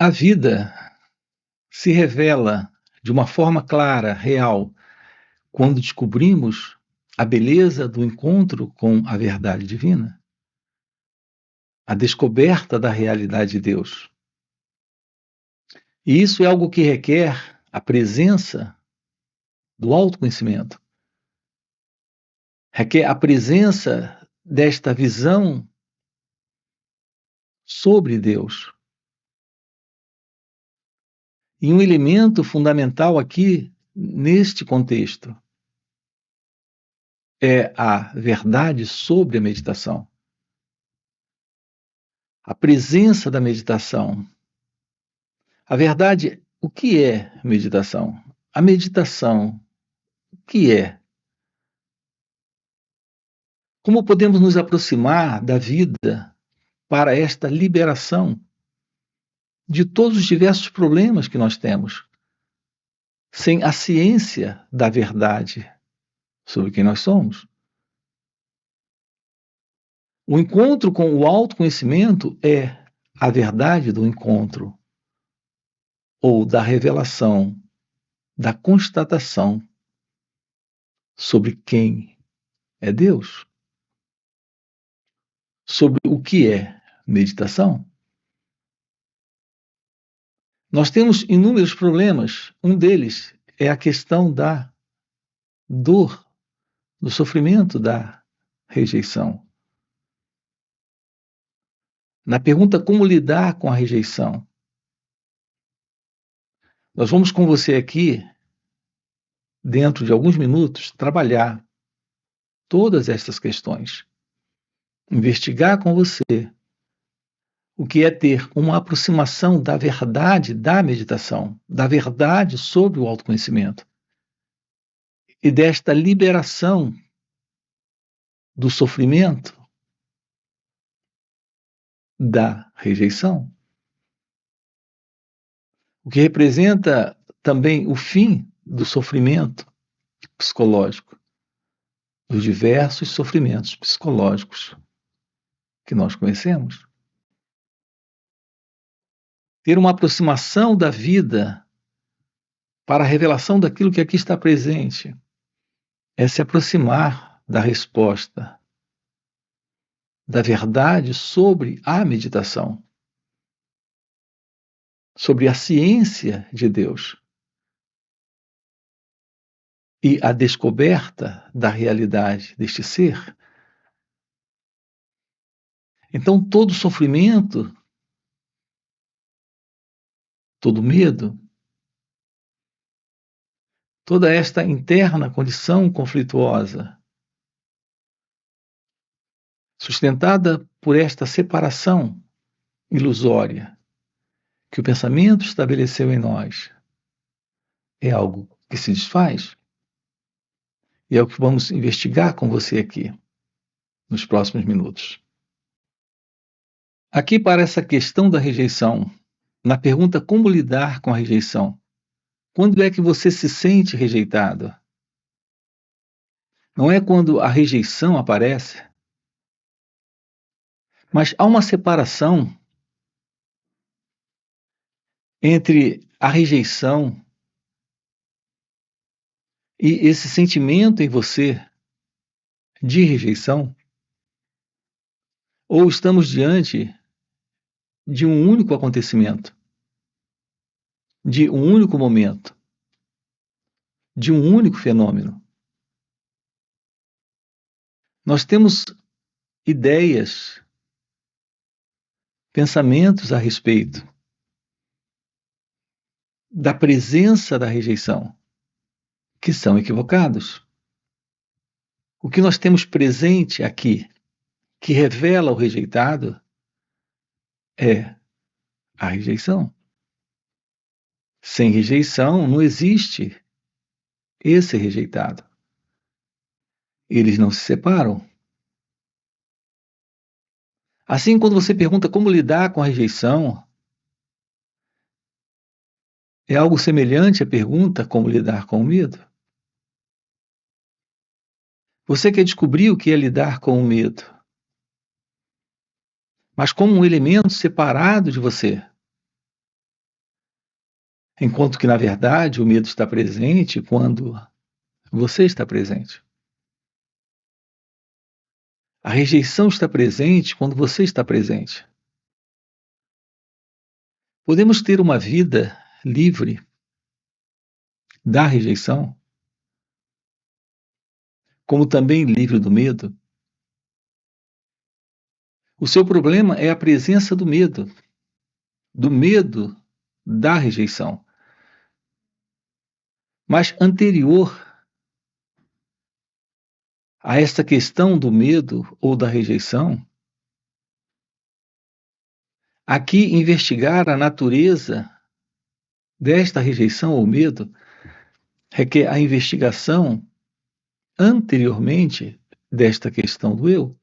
A vida se revela de uma forma clara, real, quando descobrimos a beleza do encontro com a verdade divina, a descoberta da realidade de Deus. E isso é algo que requer a presença do autoconhecimento, requer a presença desta visão sobre Deus. E um elemento fundamental aqui, neste contexto, é a verdade sobre a meditação. A presença da meditação. A verdade, o que é meditação? A meditação, o que é? Como podemos nos aproximar da vida para esta liberação de todos os diversos problemas que nós temos, sem a ciência da verdade sobre quem nós somos? O encontro com o autoconhecimento é a verdade do encontro, ou da revelação, da constatação sobre quem é Deus, sobre o que é meditação. Nós temos inúmeros problemas, um deles é a questão da dor, do sofrimento, da rejeição. Na pergunta como lidar com a rejeição, nós vamos com você aqui, dentro de alguns minutos, trabalhar todas estas questões, investigar com você o que é ter uma aproximação da verdade da meditação, da verdade sobre o autoconhecimento e desta liberação do sofrimento, da rejeição, o que representa também o fim do sofrimento psicológico, dos diversos sofrimentos psicológicos que nós conhecemos. Ter uma aproximação da vida para a revelação daquilo que aqui está presente é se aproximar da resposta, da verdade sobre a meditação, sobre a ciência de Deus e a descoberta da realidade deste ser. Então, todo sofrimento, todo medo, toda esta interna condição conflituosa, sustentada por esta separação ilusória que o pensamento estabeleceu em nós, é algo que se desfaz. E é o que vamos investigar com você aqui, nos próximos minutos. Aqui para essa questão da rejeição, na pergunta como lidar com a rejeição. Quando é que você se sente rejeitado? Não é quando a rejeição aparece, mas há uma separação entre a rejeição e esse sentimento em você de rejeição, ou estamos diante de um único acontecimento, de um único momento, de um único fenômeno. Nós temos ideias, pensamentos a respeito da presença da rejeição, que são equivocados. O que nós temos presente aqui, que revela o rejeitado, é a rejeição. Sem rejeição não existe esse rejeitado. Eles não se separam. Assim, quando você pergunta como lidar com a rejeição, é algo semelhante à pergunta como lidar com o medo. Você quer descobrir o que é lidar com o medo, mas como um elemento separado de você. Enquanto que, na verdade, o medo está presente quando você está presente. A rejeição está presente quando você está presente. Podemos ter uma vida livre da rejeição, como também livre do medo. O seu problema é a presença do medo da rejeição. Mas anterior a esta questão do medo ou da rejeição, aqui investigar a natureza desta rejeição ou medo requer a investigação anteriormente desta questão do eu.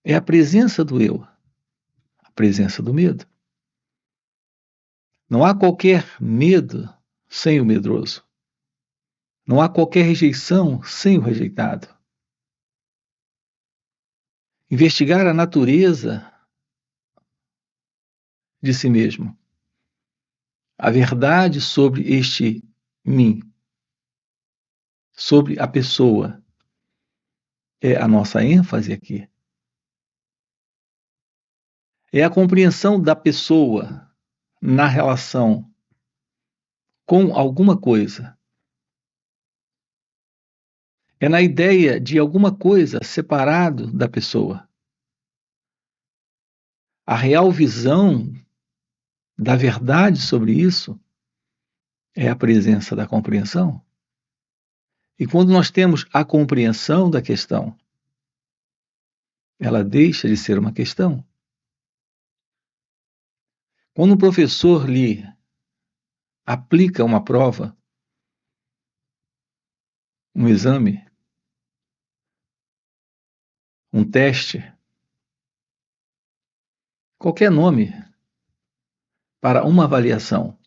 É a presença do eu, a presença do medo. Não há qualquer medo sem o medroso. Não há qualquer rejeição sem o rejeitado. Investigar a natureza de si mesmo, a verdade sobre este mim, sobre a pessoa, é a nossa ênfase aqui. É a compreensão da pessoa na relação com alguma coisa. É na ideia de alguma coisa separado da pessoa. A real visão da verdade sobre isso é a presença da compreensão. E quando nós temos a compreensão da questão, ela deixa de ser uma questão. Quando um professor lhe aplica uma prova, um exame, um teste, qualquer nome para uma avaliação,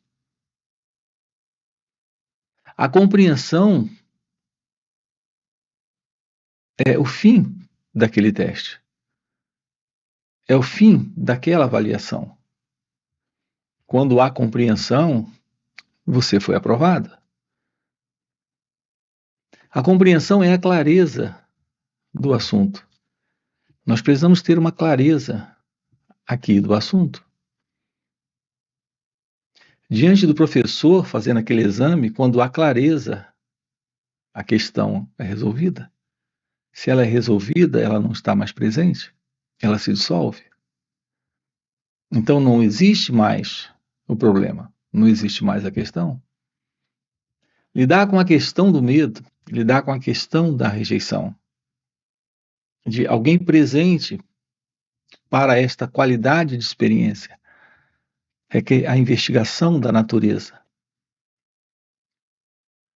a compreensão é o fim daquele teste. É o fim daquela avaliação. Quando há compreensão, você foi aprovado. A compreensão é a clareza do assunto. Nós precisamos ter uma clareza aqui do assunto. Diante do professor fazendo aquele exame, quando há clareza, a questão é resolvida. Se ela é resolvida, ela não está mais presente, ela se dissolve. Então não existe mais o problema, não existe mais a questão. Lidar com a questão do medo, lidar com a questão da rejeição, de alguém presente para esta qualidade de experiência, requer a investigação da natureza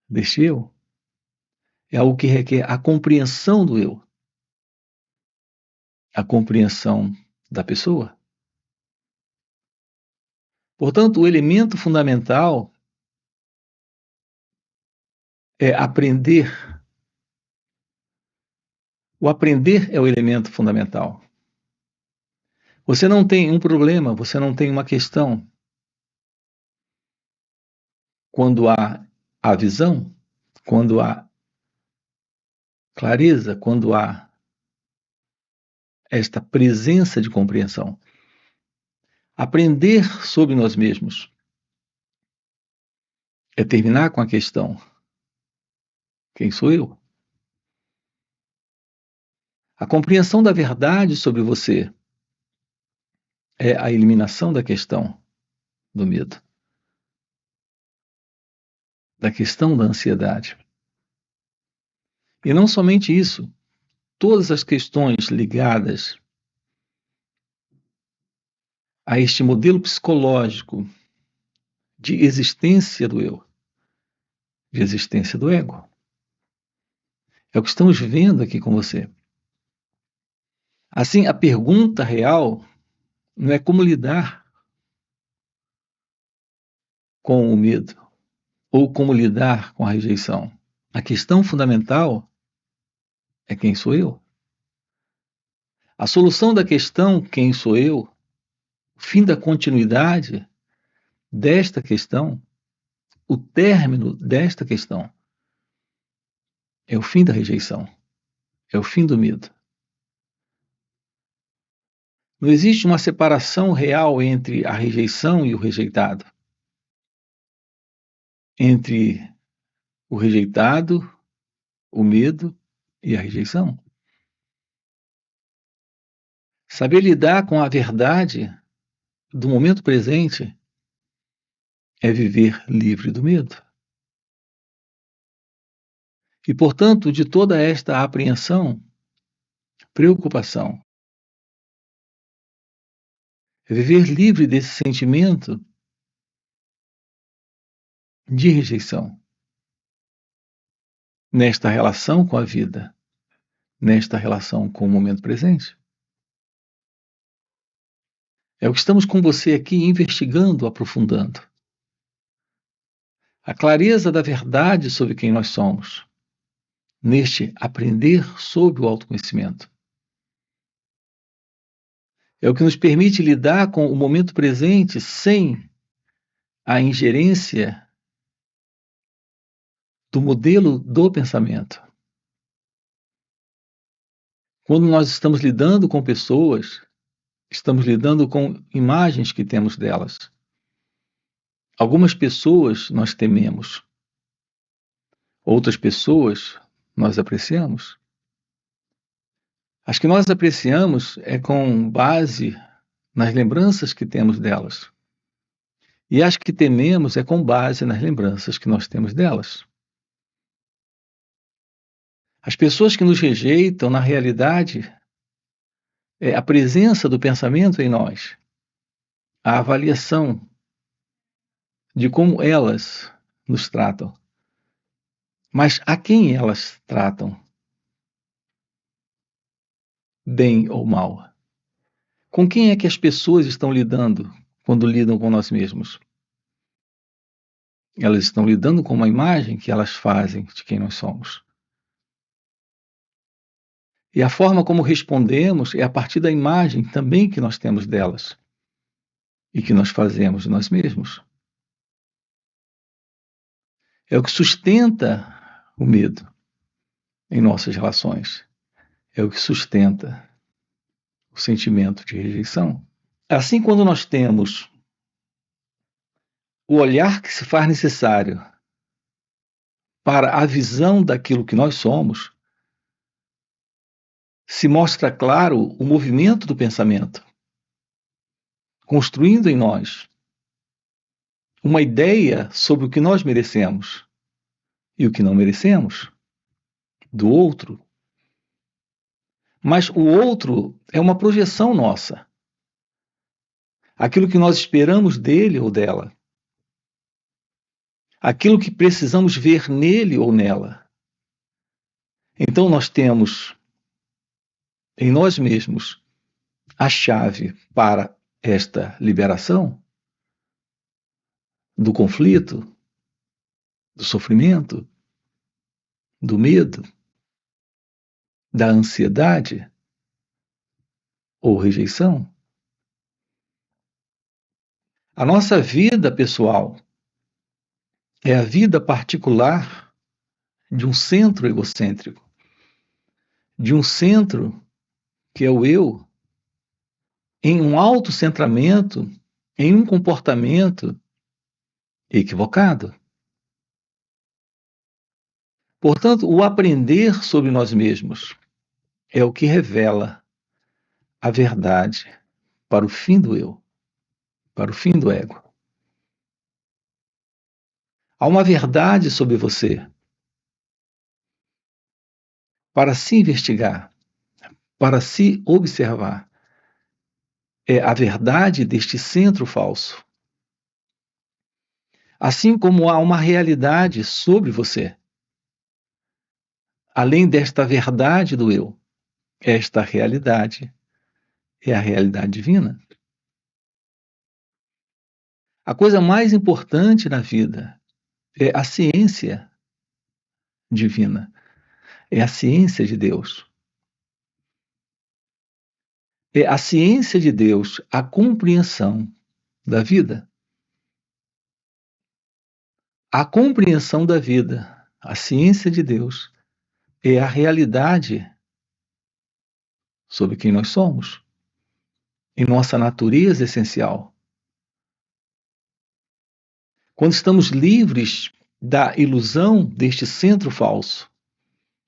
deste eu. É algo que requer a compreensão do eu, a compreensão da pessoa. Portanto, o elemento fundamental é aprender. O aprender é o elemento fundamental. Você não tem um problema, você não tem uma questão. Quando há a visão, quando há clareza, quando há esta presença de compreensão. Aprender sobre nós mesmos é terminar com a questão: quem sou eu? A compreensão da verdade sobre você é a eliminação da questão do medo, da questão da ansiedade. E não somente isso, todas as questões ligadas a este modelo psicológico de existência do eu, de existência do ego. É o que estamos vendo aqui com você. Assim, a pergunta real não é como lidar com o medo ou como lidar com a rejeição. A questão fundamental é quem sou eu. A solução da questão quem sou eu, o fim da continuidade desta questão, o término desta questão, é o fim da rejeição, é o fim do medo. Não existe uma separação real entre a rejeição e o rejeitado. Entre o rejeitado, o medo e a rejeição. Saber lidar com a verdade do momento presente é viver livre do medo. E, portanto, de toda esta apreensão, preocupação, é viver livre desse sentimento de rejeição nesta relação com a vida, nesta relação com o momento presente. É o que estamos com você aqui investigando, aprofundando. A clareza da verdade sobre quem nós somos, neste aprender sobre o autoconhecimento. É o que nos permite lidar com o momento presente sem a ingerência do modelo do pensamento. Quando nós estamos lidando com pessoas, estamos lidando com imagens que temos delas. Algumas pessoas nós tememos, outras pessoas nós apreciamos. As que nós apreciamos é com base nas lembranças que temos delas. E as que tememos é com base nas lembranças que nós temos delas. As pessoas que nos rejeitam, na realidade, é a presença do pensamento em nós, a avaliação de como elas nos tratam. Mas a quem elas tratam? Bem ou mal? Com quem é que as pessoas estão lidando quando lidam com nós mesmos? Elas estão lidando com uma imagem que elas fazem de quem nós somos. E a forma como respondemos é a partir da imagem também que nós temos delas e que nós fazemos de nós mesmos. É o que sustenta o medo em nossas relações. É o que sustenta o sentimento de rejeição. Assim, quando nós temos o olhar que se faz necessário para a visão daquilo que nós somos, se mostra claro o movimento do pensamento, construindo em nós uma ideia sobre o que nós merecemos e o que não merecemos do outro. Mas o outro é uma projeção nossa. Aquilo que nós esperamos dele ou dela. Aquilo que precisamos ver nele ou nela. Então nós temos em nós mesmos a chave para esta liberação do conflito, do sofrimento, do medo, da ansiedade ou rejeição. A nossa vida pessoal é a vida particular de um centro egocêntrico, de um centro que é o eu, em um autocentramento, em um comportamento equivocado. Portanto, o aprender sobre nós mesmos é o que revela a verdade para o fim do eu, para o fim do ego. Há uma verdade sobre você para se investigar, para se observar. É a verdade deste centro falso. Assim como há uma realidade sobre você, além desta verdade do eu, esta realidade é a realidade divina. A coisa mais importante na vida é a ciência divina, é a ciência de Deus. É a ciência de Deus, a compreensão da vida. A compreensão da vida, a ciência de Deus, é a realidade sobre quem nós somos, em nossa natureza essencial. Quando estamos livres da ilusão deste centro falso,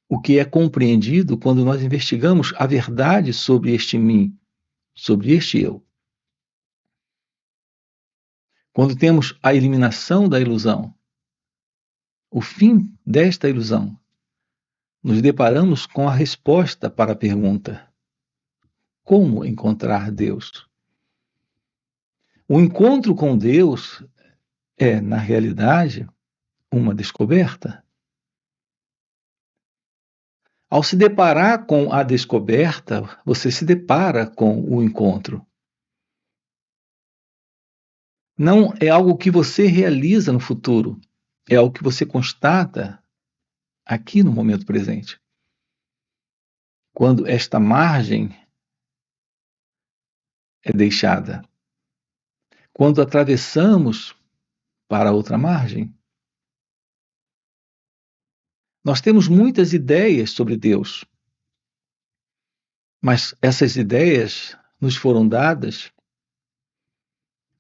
o que é compreendido quando nós investigamos a verdade sobre este mim, sobre este eu. Quando temos a eliminação da ilusão, o fim desta ilusão, nos deparamos com a resposta para a pergunta: como encontrar Deus? O encontro com Deus é, na realidade, uma descoberta. Ao se deparar com a descoberta, você se depara com o encontro. Não é algo que você realiza no futuro, é algo que você constata aqui no momento presente. Quando esta margem é deixada, quando atravessamos para outra margem, nós temos muitas ideias sobre Deus, mas essas ideias nos foram dadas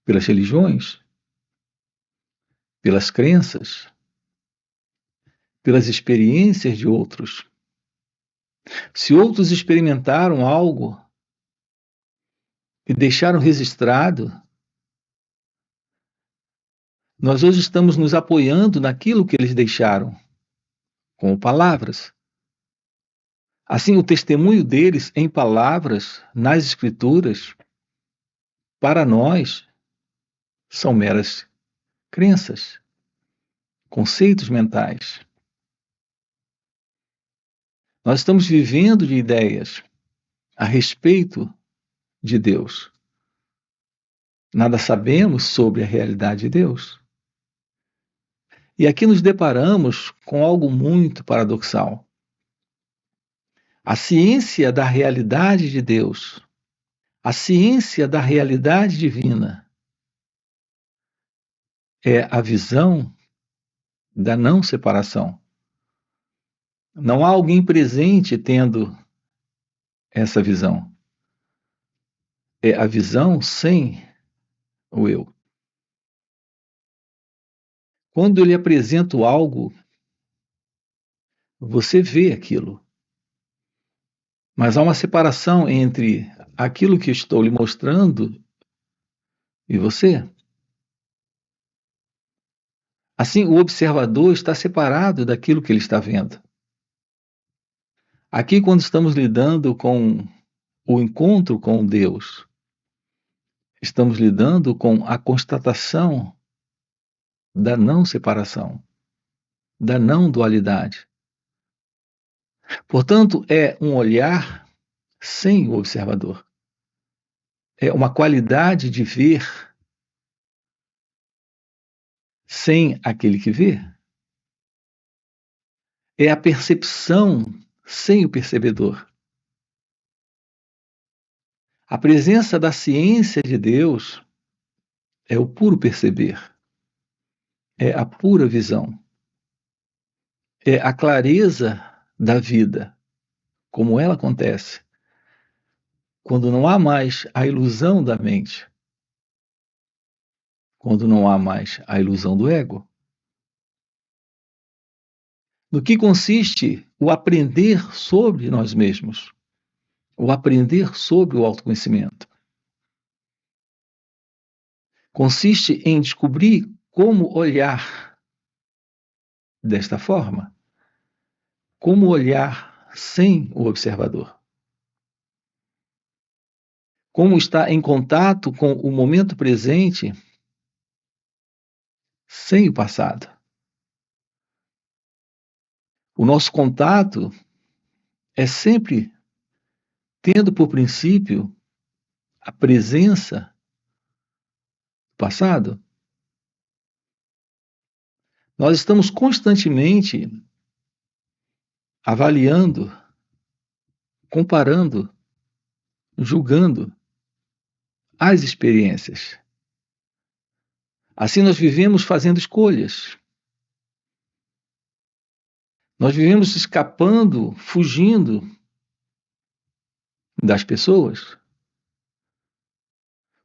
pelas religiões, pelas crenças, pelas experiências de outros. Se outros experimentaram algo e deixaram registrado, nós hoje estamos nos apoiando naquilo que eles deixaram, como palavras. Assim, o testemunho deles em palavras, nas Escrituras, para nós, são meras crenças, conceitos mentais. Nós estamos vivendo de ideias a respeito de Deus. Nada sabemos sobre a realidade de Deus. E aqui nos deparamos com algo muito paradoxal. A ciência da realidade de Deus, a ciência da realidade divina, é a visão da não separação. Não há alguém presente tendo essa visão. É a visão sem o eu. Quando eu lhe apresento algo, você vê aquilo. Mas há uma separação entre aquilo que estou lhe mostrando e você. Assim, o observador está separado daquilo que ele está vendo. Aqui, quando estamos lidando com o encontro com Deus, estamos lidando com a constatação da não separação, da não dualidade. Portanto, é um olhar sem o observador. É uma qualidade de ver sem aquele que vê. É a percepção sem o percebedor. A presença da ciência de Deus é o puro perceber, é a pura visão, é a clareza da vida, como ela acontece, quando não há mais a ilusão da mente, quando não há mais a ilusão do ego. No que consiste o aprender sobre nós mesmos, o aprender sobre o autoconhecimento? Consiste em descobrir como olhar desta forma, como olhar sem o observador. Como estar em contato com o momento presente sem o passado. O nosso contato é sempre tendo por princípio a presença do passado. Nós estamos constantemente avaliando, comparando, julgando as experiências. Assim nós vivemos fazendo escolhas. Nós vivemos escapando, fugindo das pessoas,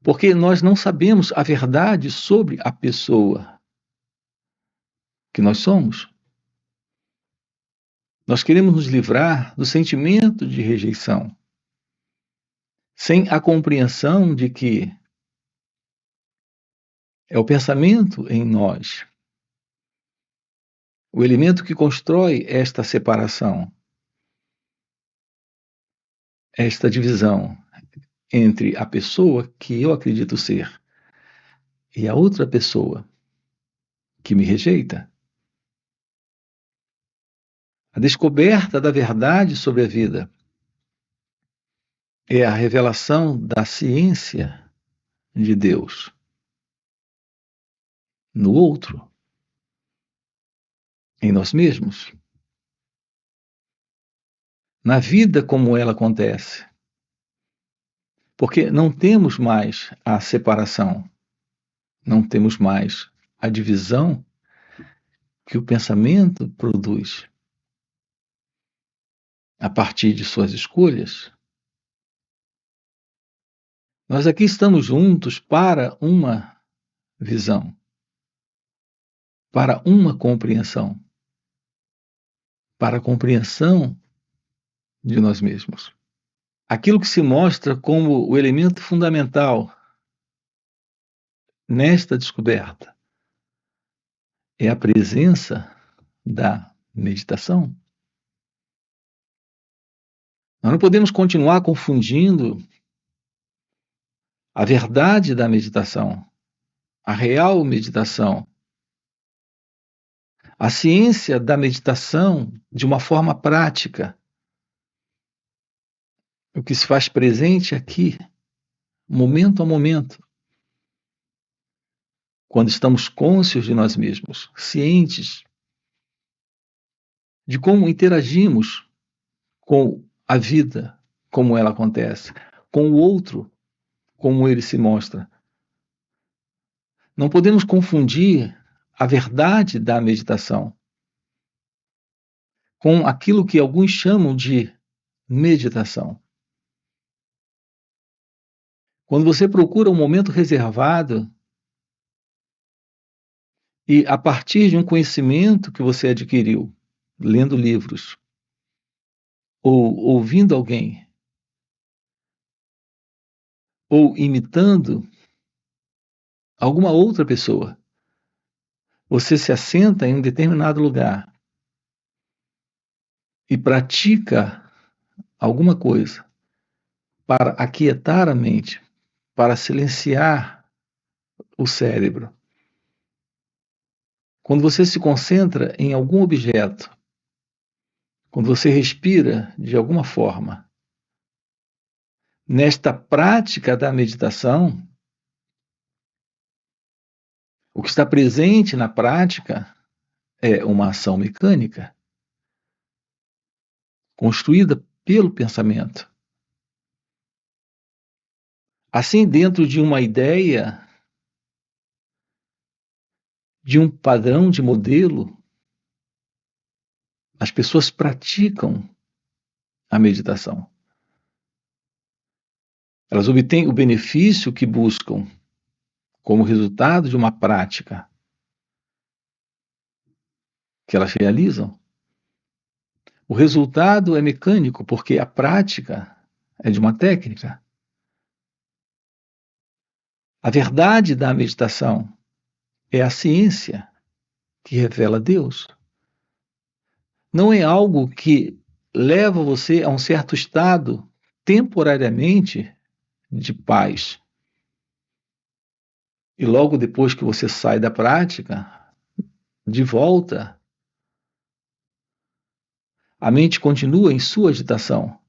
porque nós não sabemos a verdade sobre a pessoa que nós somos. Nós queremos nos livrar do sentimento de rejeição, sem a compreensão de que é o pensamento em nós o elemento que constrói esta separação, esta divisão entre a pessoa que eu acredito ser e a outra pessoa que me rejeita. A descoberta da verdade sobre a vida é a revelação da ciência de Deus no outro, em nós mesmos, na vida como ela acontece. Porque não temos mais a separação, não temos mais a divisão que o pensamento produz a partir de suas escolhas. Nós aqui estamos juntos para uma visão, para uma compreensão, para a compreensão de nós mesmos. Aquilo que se mostra como o elemento fundamental nesta descoberta é a presença da meditação. Nós não podemos continuar confundindo a verdade da meditação, a real meditação, a ciência da meditação de uma forma prática. O que se faz presente aqui, momento a momento, quando estamos cônscios de nós mesmos, cientes de como interagimos com a vida, como ela acontece, com o outro, como ele se mostra. Não podemos confundir a verdade da meditação com aquilo que alguns chamam de meditação. Quando você procura um momento reservado e, a partir de um conhecimento que você adquiriu, lendo livros ou ouvindo alguém, ou imitando alguma outra pessoa, você se assenta em um determinado lugar e pratica alguma coisa para aquietar a mente, para silenciar o cérebro. Quando você se concentra em algum objeto, quando você respira de alguma forma, nesta prática da meditação, o que está presente na prática é uma ação mecânica, construída pelo pensamento. Assim, dentro de uma ideia, de um padrão de modelo, as pessoas praticam a meditação. Elas obtêm o benefício que buscam como resultado de uma prática que elas realizam. O resultado é mecânico, porque a prática é de uma técnica. A verdade da meditação é a ciência que revela Deus. Não é algo que leva você a um certo estado, temporariamente, de paz. E logo depois que você sai da prática, de volta, a mente continua em sua agitação.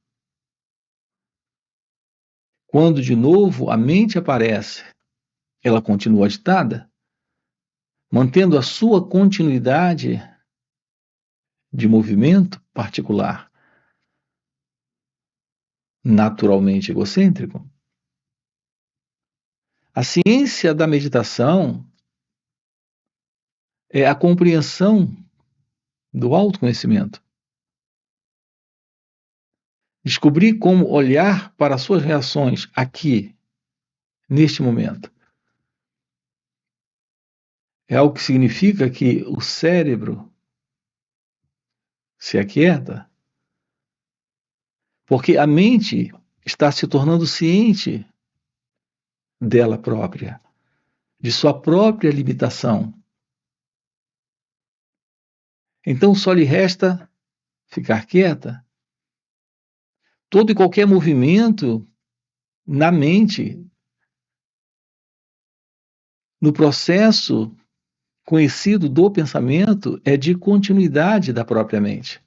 Quando de novo a mente aparece, ela continua agitada, mantendo a sua continuidade de movimento particular, naturalmente egocêntrico. A ciência da meditação é a compreensão do autoconhecimento. Descobrir como olhar para as suas reações aqui, neste momento. É algo que significa que o cérebro se aquieta, porque a mente está se tornando ciente dela própria, de sua própria limitação. Então só lhe resta ficar quieta. Todo e qualquer movimento na mente, no processo conhecido do pensamento, é de continuidade da própria mente.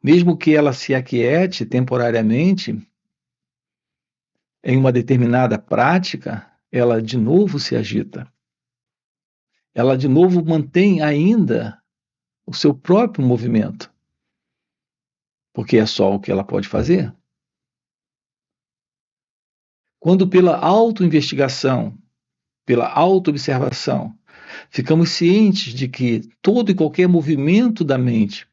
Mesmo que ela se aquiete temporariamente, em uma determinada prática, ela de novo se agita. Ela de novo mantém ainda o seu próprio movimento, porque é só o que ela pode fazer. Quando pela autoinvestigação, pela autoobservação, ficamos cientes de que todo e qualquer movimento da mente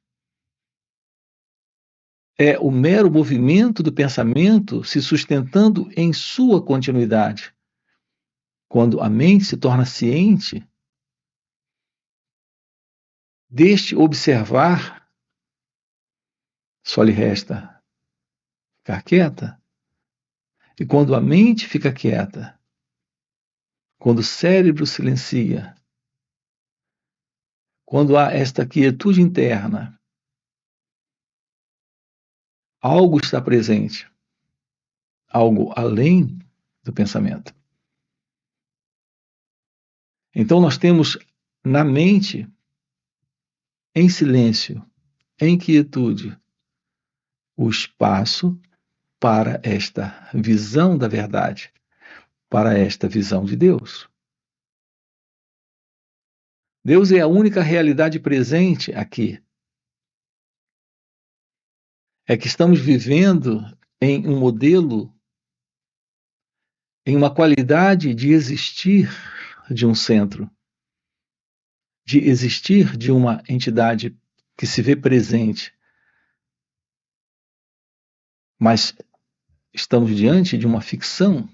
é o mero movimento do pensamento se sustentando em sua continuidade. Quando a mente se torna ciente deste observar, só lhe resta ficar quieta. E quando a mente fica quieta, quando o cérebro silencia, quando há esta quietude interna, algo está presente, algo além do pensamento. Então nós temos na mente, em silêncio, em quietude, o espaço para esta visão da verdade, para esta visão de Deus. Deus é a única realidade presente aqui. É que estamos vivendo em um modelo, em uma qualidade de existir de um centro, de existir de uma entidade que se vê presente. Mas estamos diante de uma ficção,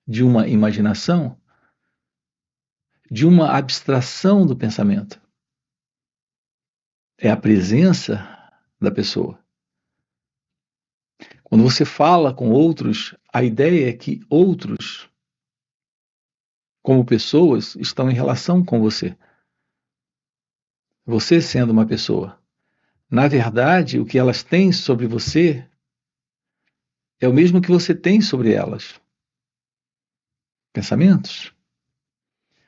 de uma imaginação, de uma abstração do pensamento. É a presença da pessoa. Quando você fala com outros, a ideia é que outros, como pessoas, estão em relação com você. Você sendo uma pessoa. Na verdade, o que elas têm sobre você é o mesmo que você tem sobre elas. Pensamentos.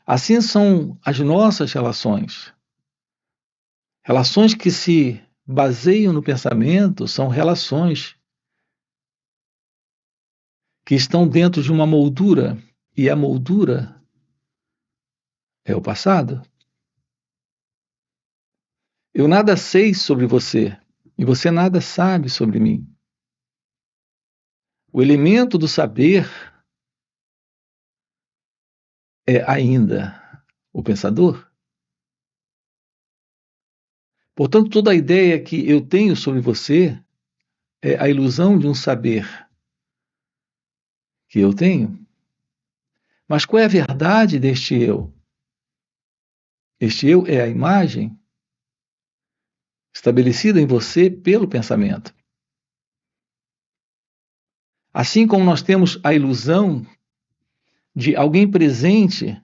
Assim são as nossas relações. Relações que se baseiam no pensamento são relações que estão dentro de uma moldura, e a moldura é o passado. Eu nada sei sobre você, e você nada sabe sobre mim. O elemento do saber é ainda o pensador. Portanto, toda a ideia que eu tenho sobre você é a ilusão de um saber que eu tenho. Mas qual é a verdade deste eu? Este eu é a imagem estabelecida em você pelo pensamento. Assim como nós temos a ilusão de alguém presente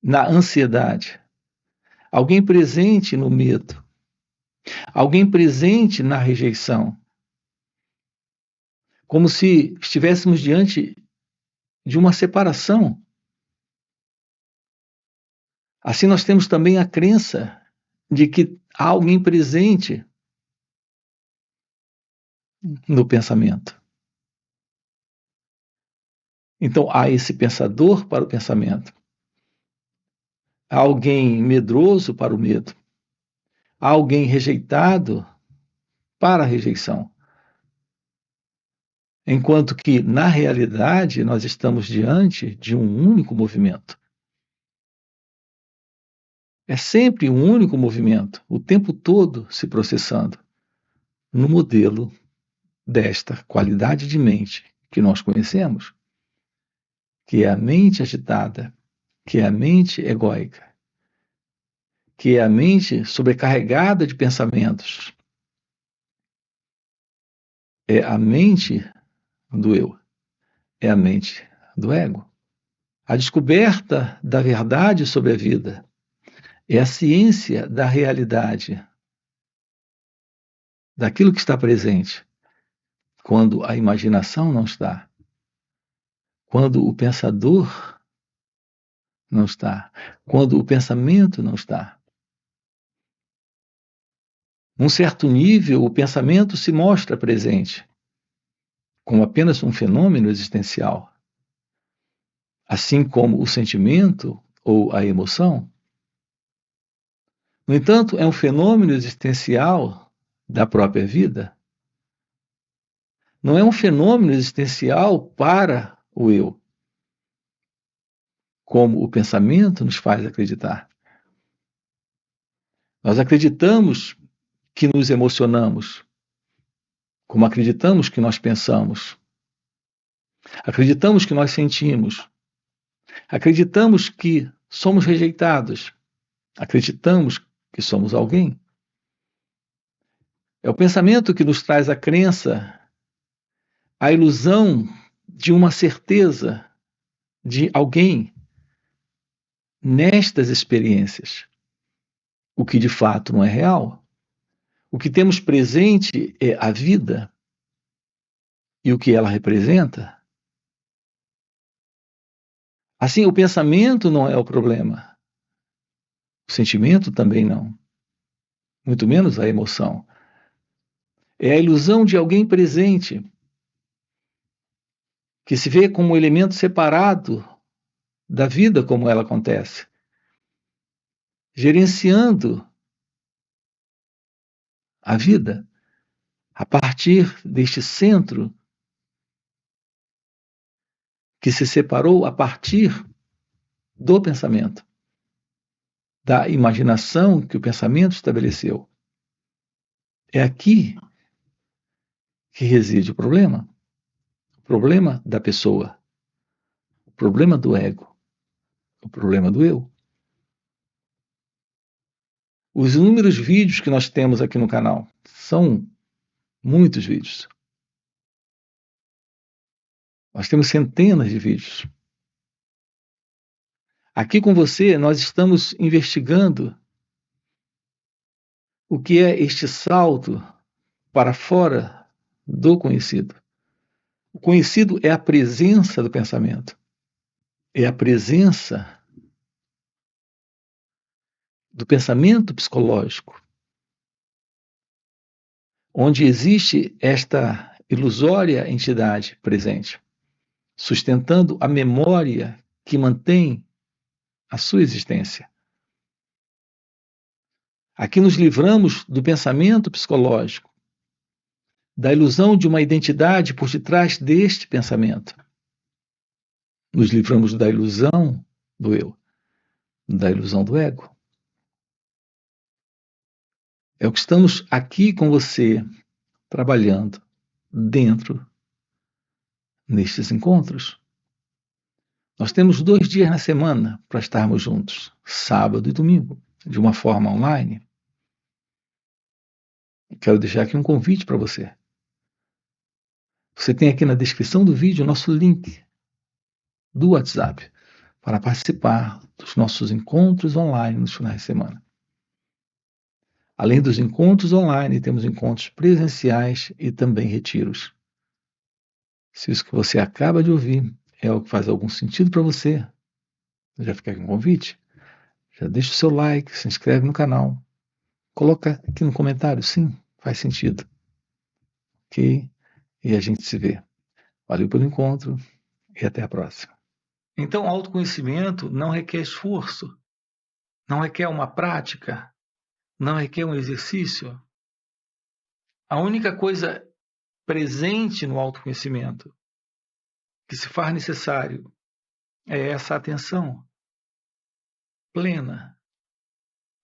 na ansiedade, alguém presente no medo, alguém presente na rejeição, como se estivéssemos diante de uma separação. Assim nós temos também a crença de que há alguém presente no pensamento. Então há esse pensador para o pensamento. Há alguém medroso para o medo. Há alguém rejeitado para a rejeição. Enquanto que, na realidade, nós estamos diante de um único movimento. É sempre um único movimento, o tempo todo se processando, no modelo desta qualidade de mente que nós conhecemos, que é a mente agitada, que é a mente egóica, que é a mente sobrecarregada de pensamentos, é a mente do eu, é a mente do ego. A descoberta da verdade sobre a vida é a ciência da realidade, daquilo que está presente, quando a imaginação não está, quando o pensador não está, quando o pensamento não está. Num certo nível, o pensamento se mostra presente, como apenas um fenômeno existencial, assim como o sentimento ou a emoção. No entanto, é um fenômeno existencial da própria vida. Não é um fenômeno existencial para o eu, como o pensamento nos faz acreditar. Nós acreditamos que nos emocionamos, como acreditamos que nós pensamos. Acreditamos que nós sentimos. Acreditamos que somos rejeitados. Acreditamos que somos alguém. É o pensamento que nos traz a crença, a ilusão de uma certeza de alguém nestas experiências, o que de fato não é real. O que temos presente é a vida e o que ela representa. Assim, o pensamento não é o problema, o sentimento também não, muito menos a emoção. É a ilusão de alguém presente, que se vê como um elemento separado da vida como ela acontece, gerenciando a vida a partir deste centro que se separou a partir do pensamento, da imaginação que o pensamento estabeleceu. É aqui que reside o problema da pessoa, o problema do ego, o problema do eu. Os inúmeros vídeos que nós temos aqui no canal são muitos vídeos. Nós temos centenas de vídeos. Aqui com você, nós estamos investigando o que é este salto para fora do conhecido. O conhecido é a presença do pensamento, é a presença do pensamento psicológico, onde existe esta ilusória entidade presente, sustentando a memória que mantém a sua existência. Aqui nos livramos do pensamento psicológico, da ilusão de uma identidade por detrás deste pensamento. Nos livramos da ilusão do eu, da ilusão do ego. É o que estamos aqui com você, trabalhando dentro nestes encontros. Nós temos 2 dias na semana para estarmos juntos, sábado e domingo, de uma forma online. Quero deixar aqui um convite para você. Você tem aqui na descrição do vídeo o nosso link do WhatsApp para participar dos nossos encontros online nos finais de semana. Além dos encontros online, temos encontros presenciais e também retiros. Se isso que você acaba de ouvir é o que faz algum sentido para você, já fica aqui um convite. Já deixa o seu like, se inscreve no canal. Coloca aqui no comentário, sim, faz sentido. Ok? E a gente se vê. Valeu pelo encontro e até a próxima. Então, autoconhecimento não requer esforço, não requer uma prática, não requer um exercício. A única coisa presente no autoconhecimento que se faz necessário é essa atenção plena